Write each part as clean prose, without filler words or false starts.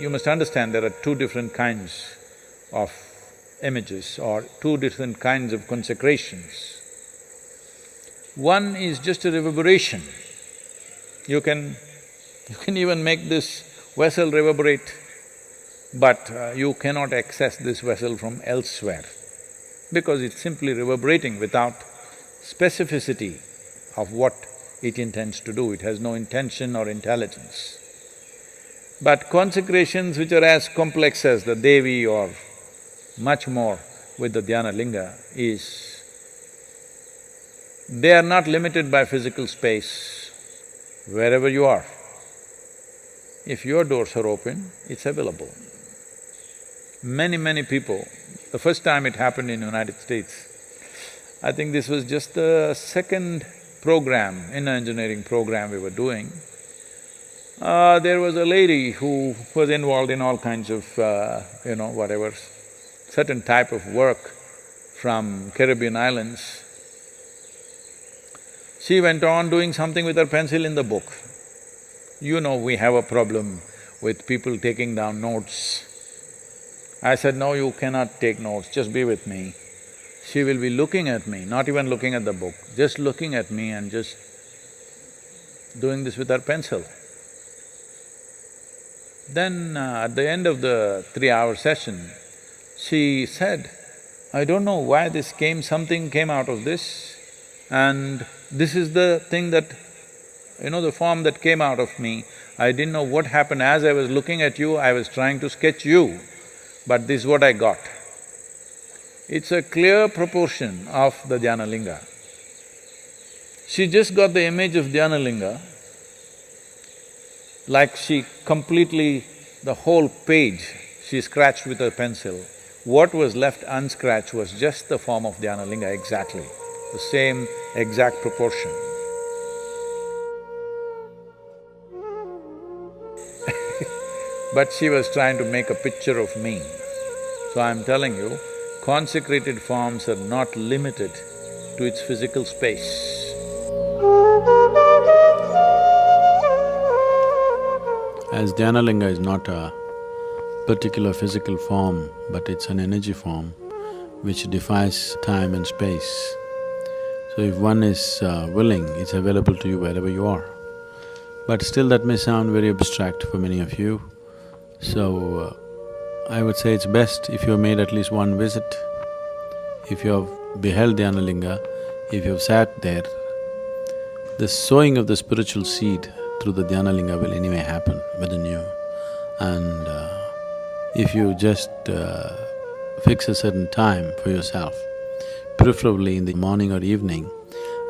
You must understand there are two different kinds of images or two different kinds of consecrations. One is just a reverberation. You can even make this vessel reverberate, but you cannot access this vessel from elsewhere because it's simply reverberating without specificity of what it intends to do. It has no intention or intelligence. But consecrations which are as complex as the Devi or much more with the Dhyana Linga is, they are not limited by physical space. Wherever you are, if your doors are open, it's available. Many people, the first time it happened in United States, I think this was just the second program, inner engineering program we were doing. There was a lady who was involved in all kinds of, whatever, certain type of work from Caribbean islands. She went on doing something with her pencil in the book. You know, we have a problem with people taking down notes. I said, no, you cannot take notes, just be with me. She will be looking at me, not even looking at the book, just looking at me and just doing this with her pencil. Then at the end of the 3-hour session, she said, I don't know why something came out of this, and this is the thing that, the form that came out of me. I didn't know what happened. As I was looking at you, I was trying to sketch you, but this is what I got. It's a clear proportion of the Dhyana Linga. She just got the image of Dhyana Linga, like she completely… the whole page she scratched with her pencil. What was left unscratched was just the form of Dhyana Linga exactly, the same exact proportion. But she was trying to make a picture of me. So I'm telling you, consecrated forms are not limited to its physical space. As Dhyana Linga is not a particular physical form, but it's an energy form which defies time and space. So if one is willing, it's available to you wherever you are. But still that may sound very abstract for many of you. So I would say it's best if you have made at least one visit. If you have beheld Dhyana Linga, if you have sat there, the sowing of the spiritual seed through the Dhyana Linga will anyway happen within you. And if you just fix a certain time for yourself, preferably in the morning or evening,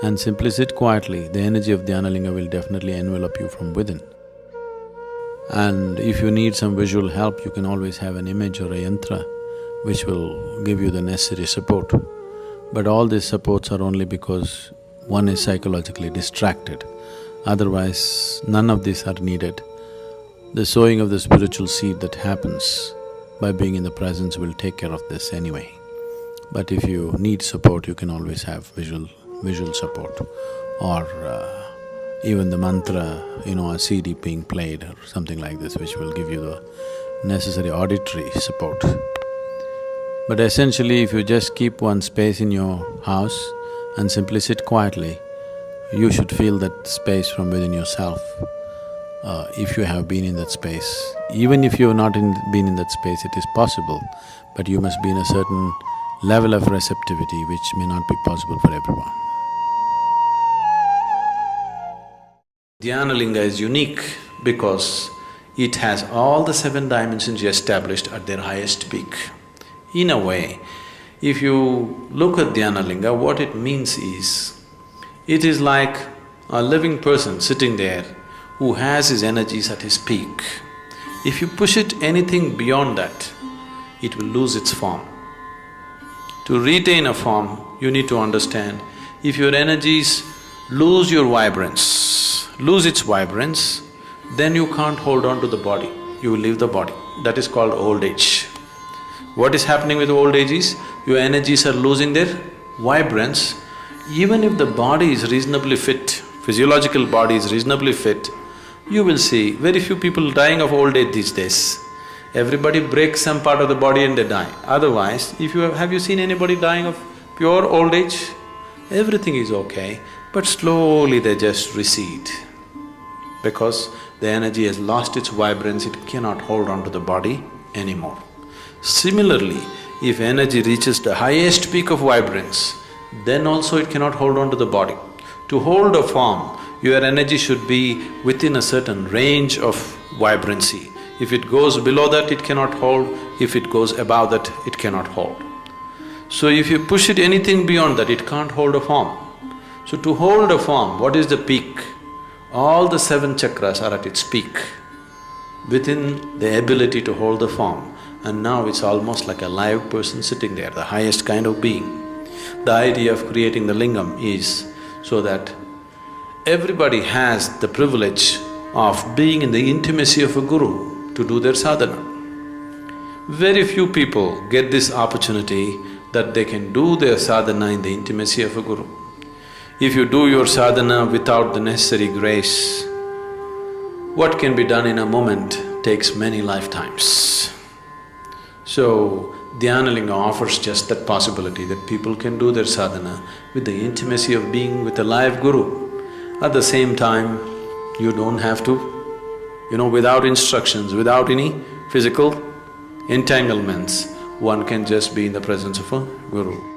and simply sit quietly, the energy of Dhyana Linga will definitely envelop you from within. And if you need some visual help, you can always have an image or a yantra which will give you the necessary support. But all these supports are only because one is psychologically distracted. Otherwise, none of these are needed. The sowing of the spiritual seed that happens by being in the presence will take care of this anyway. But if you need support, you can always have visual support or even the mantra, a CD being played or something like this, which will give you the necessary auditory support. But essentially, if you just keep one space in your house and simply sit quietly, you should feel that space from within yourself, if you have been in that space. Even if you have not been in that space, it is possible, but you must be in a certain level of receptivity which may not be possible for everyone. Dhyana Linga is unique because it has all the 7 dimensions established at their highest peak. In a way, if you look at Dhyana Linga, what it means is, it is like a living person sitting there who has his energies at his peak. If you push it anything beyond that, it will lose its form. To retain a form, you need to understand, if your energies lose your vibrance, lose its vibrance, then you can't hold on to the body, you will leave the body. That is called old age. What is happening with old age is, your energies are losing their vibrance. Even if the body is reasonably fit, physiological body is reasonably fit, you will see very few people dying of old age these days. Everybody breaks some part of the body and they die. Otherwise, if you have you seen anybody dying of pure old age? Everything is okay, but slowly they just recede. Because the energy has lost its vibrance, it cannot hold on to the body anymore. Similarly, if energy reaches the highest peak of vibrance, then also it cannot hold on to the body. To hold a form, your energy should be within a certain range of vibrancy. If it goes below that, it cannot hold. If it goes above that, it cannot hold. So if you push it anything beyond that, it can't hold a form. So to hold a form, what is the peak? All the 7 chakras are at its peak, within the ability to hold the form. And now it's almost like a live person sitting there, the highest kind of being. The idea of creating the lingam is so that everybody has the privilege of being in the intimacy of a guru to do their sadhana. Very few people get this opportunity that they can do their sadhana in the intimacy of a guru. If you do your sadhana without the necessary grace, what can be done in a moment takes many lifetimes. So, Dhyanalinga offers just that possibility that people can do their sadhana with the intimacy of being with a live guru. At the same time, you don't have to, without instructions, without any physical entanglements, one can just be in the presence of a guru.